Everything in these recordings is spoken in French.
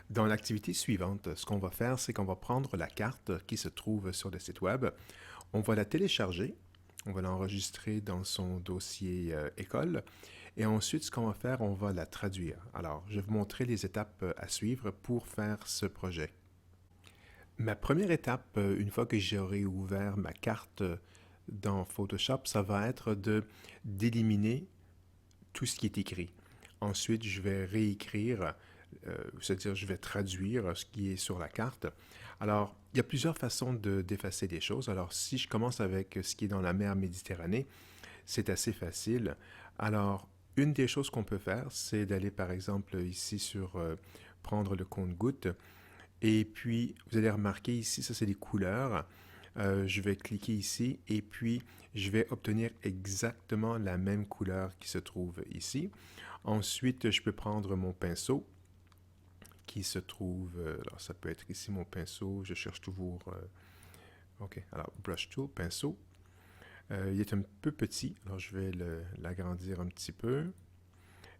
Dans l'activité suivante, ce qu'on va faire, c'est qu'on va prendre la carte qui se trouve sur le site web, on va la télécharger, on va l'enregistrer dans son dossier école, et ensuite, ce qu'on va faire, on va la traduire. Alors, je vais vous montrer les étapes à suivre pour faire ce projet. Ma première étape, une fois que j'aurai ouvert ma carte dans Photoshop, ça va être d'éliminer tout ce qui est écrit. Ensuite, je vais réécrire, c'est-à-dire je vais traduire ce qui est sur la carte. Alors, il y a plusieurs façons d'effacer des choses. Alors, si je commence avec ce qui est dans la mer Méditerranée, c'est assez facile. Alors, une des choses qu'on peut faire, c'est d'aller par exemple ici sur prendre le compte-gouttes. Et puis, vous allez remarquer ici, ça c'est les couleurs. Je vais cliquer ici et puis je vais obtenir exactement la même couleur qui se trouve ici. Ensuite, je peux prendre mon pinceau qui se trouve, alors ça peut être ici mon pinceau, je cherche toujours, ok, alors brush tool, pinceau. Il est un peu petit, alors je vais l'agrandir un petit peu.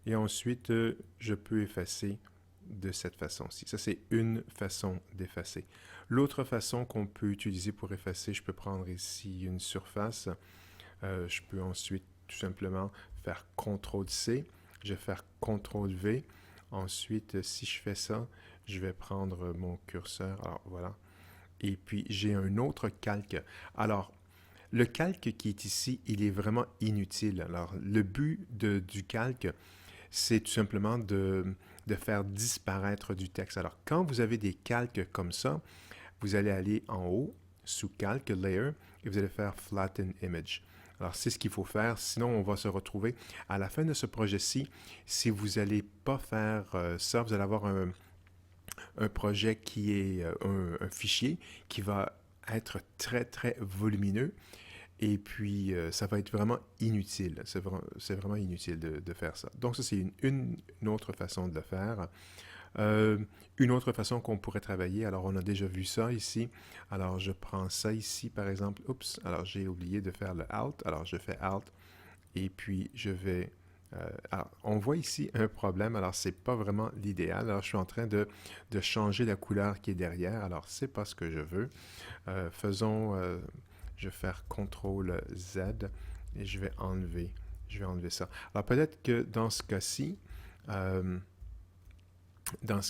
Et ensuite, je peux effacer de cette façon-ci. Ça, c'est une façon d'effacer. L'autre façon qu'on peut utiliser pour effacer, je peux prendre ici une surface. Je peux ensuite tout simplement faire CTRL-C. Je vais faire CTRL-V. Ensuite, si je fais ça, je vais prendre mon curseur. Alors, voilà. Et puis, j'ai un autre calque. Alors, le calque qui est ici, il est vraiment inutile. Alors, le but du calque, c'est tout simplement de faire disparaître du texte. Alors, quand vous avez des calques comme ça, vous allez aller en haut, sous Calque, Layer, et vous allez faire Flatten Image. Alors, c'est ce qu'il faut faire, sinon on va se retrouver à la fin de ce projet-ci. Si vous n'allez pas faire ça, vous allez avoir un projet qui est un fichier qui va être très, très volumineux. Et puis, ça va être vraiment inutile. C'est vraiment inutile de faire ça. Donc, ça, c'est une autre façon de le faire. Euh, une autre façon qu'on pourrait travailler, alors on a déjà vu ça ici. Alors, je prends ça ici, par exemple. Oups, alors j'ai oublié de faire le Alt. Alors, je fais Alt et puis je vais... alors, on voit ici un problème. Alors, c'est pas vraiment l'idéal. Alors, je suis en train de changer la couleur qui est derrière. Alors, c'est pas ce que je veux. Faisons... je vais faire CTRL Z et je vais enlever ça. Alors peut-être que euh, dans ce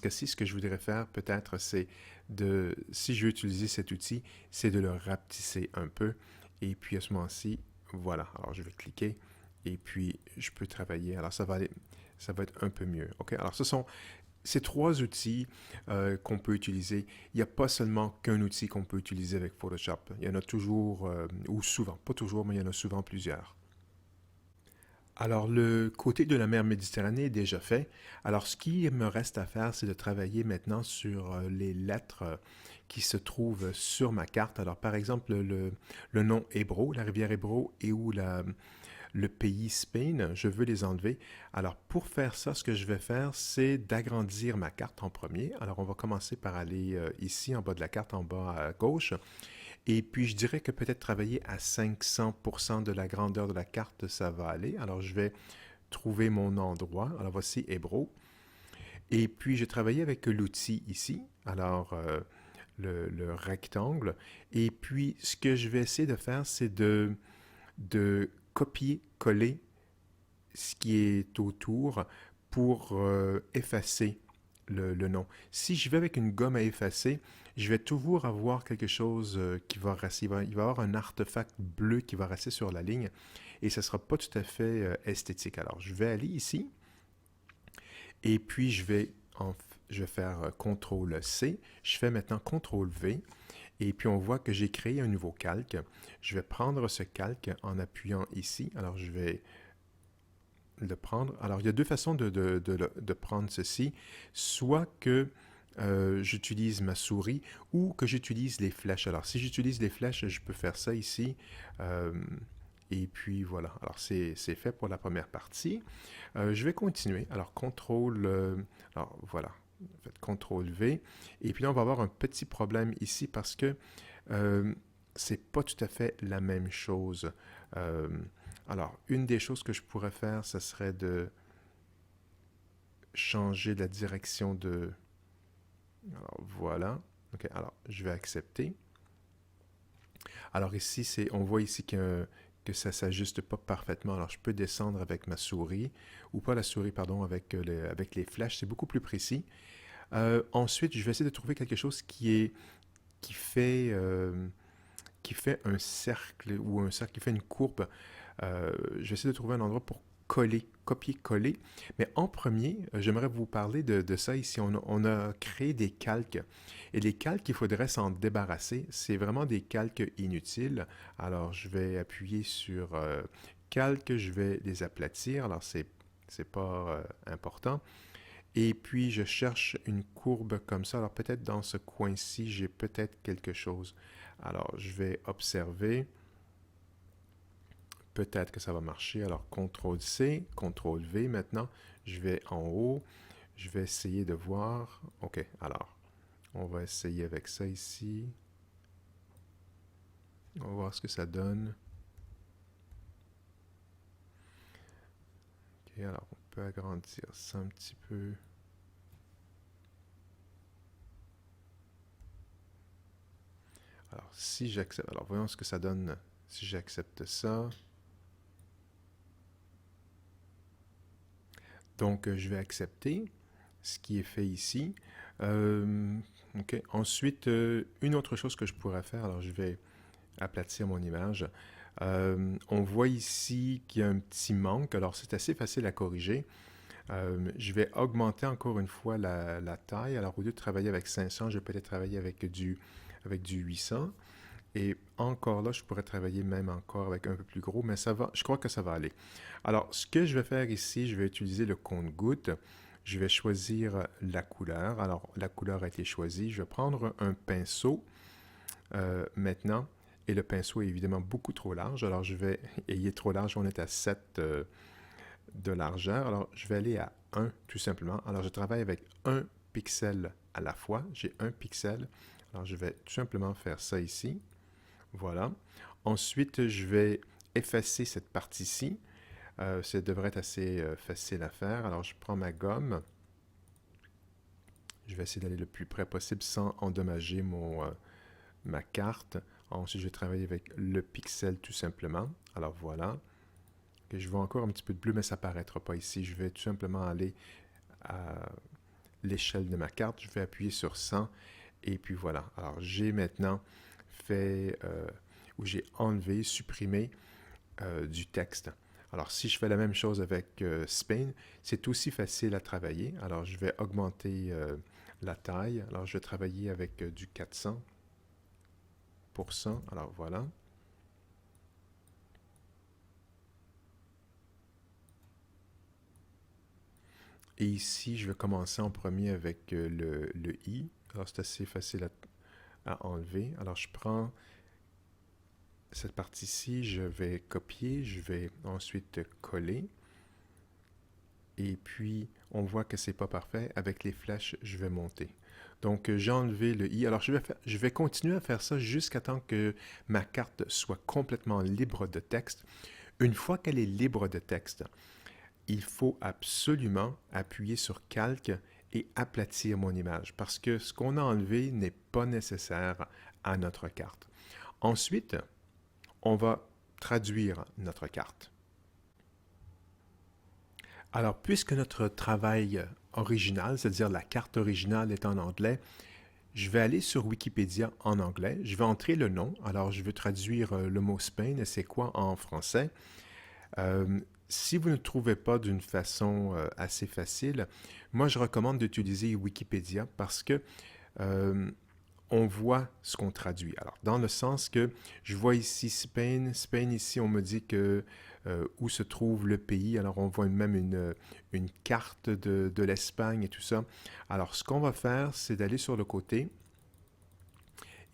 cas-ci, ce que je voudrais faire peut-être, c'est si je veux utiliser cet outil, c'est de le rapetisser un peu. Et puis à ce moment-ci, voilà. Alors je vais cliquer et puis je peux travailler. Alors ça va être un peu mieux. OK? Alors ce sont ces trois outils qu'on peut utiliser. Il n'y a pas seulement qu'un outil qu'on peut utiliser avec Photoshop. Il y en a toujours, ou souvent, pas toujours, mais il y en a souvent plusieurs. Alors, le côté de la mer Méditerranée est déjà fait. Alors, ce qui me reste à faire, c'est de travailler maintenant sur les lettres qui se trouvent sur ma carte. Alors, par exemple, le nom Ebro, la rivière Ebro, et ou le pays Spain, je veux les enlever. Alors, pour faire ça, ce que je vais faire, c'est d'agrandir ma carte en premier. Alors, on va commencer par aller ici, en bas de la carte, en bas à gauche. Et puis, je dirais que peut-être travailler à 500% de la grandeur de la carte, ça va aller. Alors, je vais trouver mon endroit. Alors, voici Ebro. Et puis, j'ai travaillé avec l'outil ici. Alors, le rectangle. Et puis, ce que je vais essayer de faire, c'est de copier-coller ce qui est autour pour effacer le nom. Si je vais avec une gomme à effacer, je vais toujours avoir quelque chose qui va rester. Il va y avoir un artefact bleu qui va rester sur la ligne et ce ne sera pas tout à fait esthétique. Alors, je vais aller ici et puis je vais faire CTRL-C. Je fais maintenant CTRL-V et puis on voit que j'ai créé un nouveau calque. Je vais prendre ce calque en appuyant ici. Alors, je vais le prendre. Alors, il y a deux façons de prendre ceci. Soit que j'utilise ma souris ou que j'utilise les flèches. Alors, si j'utilise les flèches, je peux faire ça ici. Euh, et puis voilà. Alors, c'est fait pour la première partie. Je vais continuer. Alors, CTRL... alors, voilà. En fait, CTRL V. Et puis là, on va avoir un petit problème ici parce que c'est pas tout à fait la même chose. Euh, alors, une des choses que je pourrais faire, ce serait de changer la direction Alors, voilà. OK, alors, je vais accepter. Alors ici, on voit ici que ça ne s'ajuste pas parfaitement. Alors, je peux descendre avec ma souris, ou pas la souris, pardon, avec les flèches. C'est beaucoup plus précis. Ensuite, je vais essayer de trouver quelque chose qui fait, euh, qui fait un cercle ou un cercle qui fait une courbe. Je vais essayer de trouver un endroit pour coller, copier-coller. Mais en premier, j'aimerais vous parler de ça ici. On a créé des calques. Et les calques, il faudrait s'en débarrasser. C'est vraiment des calques inutiles. Alors, je vais appuyer sur calque, je vais les aplatir. Alors, c'est pas important. Et puis, je cherche une courbe comme ça. Alors, peut-être dans ce coin-ci, j'ai peut-être quelque chose. Alors, je vais observer. Peut-être que ça va marcher. Alors, CTRL-C, CTRL-V maintenant. Je vais en haut. Je vais essayer de voir. OK, alors, on va essayer avec ça ici. On va voir ce que ça donne. OK, alors, on peut agrandir ça un petit peu. Alors, si j'accepte... Alors, voyons ce que ça donne si j'accepte ça. Donc, je vais accepter ce qui est fait ici. OK. Ensuite, une autre chose que je pourrais faire, alors je vais aplatir mon image. On voit ici qu'il y a un petit manque, alors c'est assez facile à corriger. Je vais augmenter encore une fois la taille. Alors, au lieu de travailler avec 500, je vais peut-être travailler avec du 800. Et encore là, je pourrais travailler même encore avec un peu plus gros, mais ça va, je crois que ça va aller. Alors, ce que je vais faire ici, je vais utiliser le compte-gouttes. Je vais choisir la couleur. Alors, la couleur a été choisie. Je vais prendre un pinceau maintenant. Et le pinceau est évidemment beaucoup trop large. Alors, et il est trop large, on est à 7 de largeur. Alors, je vais aller à 1 tout simplement. Alors, je travaille avec un pixel à la fois. J'ai un pixel. Alors, je vais tout simplement faire ça ici. Voilà. Ensuite, je vais effacer cette partie-ci. Ça devrait être assez facile à faire. Alors, je prends ma gomme. Je vais essayer d'aller le plus près possible sans endommager ma carte. Ensuite, je vais travailler avec le pixel tout simplement. Alors, voilà. Et je vois encore un petit peu de bleu, mais ça ne paraîtra pas ici. Je vais tout simplement aller à l'échelle de ma carte. Je vais appuyer sur 100. Et puis voilà. Alors, j'ai maintenant fait... où j'ai enlevé, supprimé du texte. Alors, si je fais la même chose avec Spain, c'est aussi facile à travailler. Alors, je vais augmenter la taille. Alors, je vais travailler avec du 400%. Alors, voilà. Et ici, je vais commencer en premier avec le I. Alors, c'est assez facile à enlever. Alors, je prends cette partie-ci, je vais copier, je vais ensuite coller. Et puis, on voit que c'est pas parfait. Avec les flèches, je vais monter. Donc, j'ai enlevé le i. Alors, je vais continuer à faire ça jusqu'à temps que ma carte soit complètement libre de texte. Une fois qu'elle est libre de texte, il faut absolument appuyer sur Calque et aplatir mon image parce que ce qu'on a enlevé n'est pas nécessaire à notre carte. Ensuite, on va traduire notre carte. Alors, puisque notre travail original, c'est-à-dire la carte originale est en anglais, je vais aller sur Wikipédia en anglais. Je vais entrer le nom. Alors, je veux traduire le mot Spain et c'est quoi en français. Si vous ne trouvez pas d'une façon assez facile, moi, je recommande d'utiliser Wikipédia parce que on voit ce qu'on traduit. Alors, dans le sens que je vois ici Spain. Spain, ici, on me dit que où se trouve le pays. Alors, on voit même une carte de l'Espagne et tout ça. Alors, ce qu'on va faire, c'est d'aller sur le côté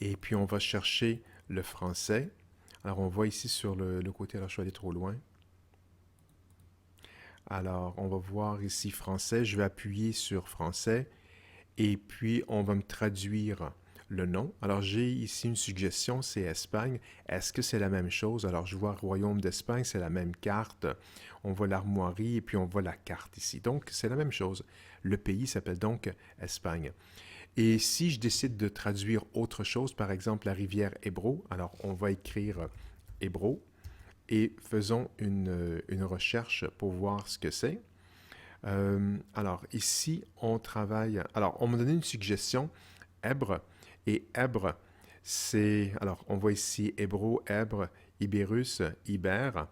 et puis on va chercher le français. Alors, on voit ici sur le côté, alors je suis allé trop loin. Alors, on va voir ici français. Je vais appuyer sur français et puis on va me traduire le nom. Alors, j'ai ici une suggestion, c'est Espagne. Est-ce que c'est la même chose? Alors, je vois Royaume d'Espagne, c'est la même carte. On voit l'armoirie et puis on voit la carte ici. Donc, c'est la même chose. Le pays s'appelle donc Espagne. Et si je décide de traduire autre chose, par exemple la rivière Hébro, alors on va écrire Hébro et faisons une recherche pour voir ce que c'est. Alors ici, on travaille... Alors, on m'a donné une suggestion, Èbre, et Èbre, c'est... Alors, on voit ici Hébro, Èbre, Ibérus, Ibère,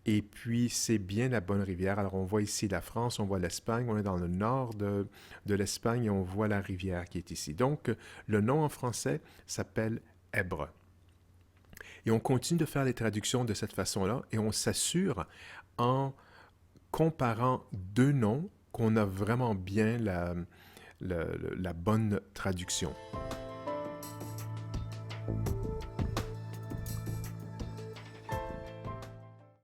et puis c'est bien la bonne rivière. Alors, on voit ici la France, on voit l'Espagne, on est dans le nord de l'Espagne et on voit la rivière qui est ici. Donc, le nom en français s'appelle Èbre. Et on continue de faire les traductions de cette façon-là et on s'assure en comparant deux noms qu'on a vraiment bien la bonne traduction.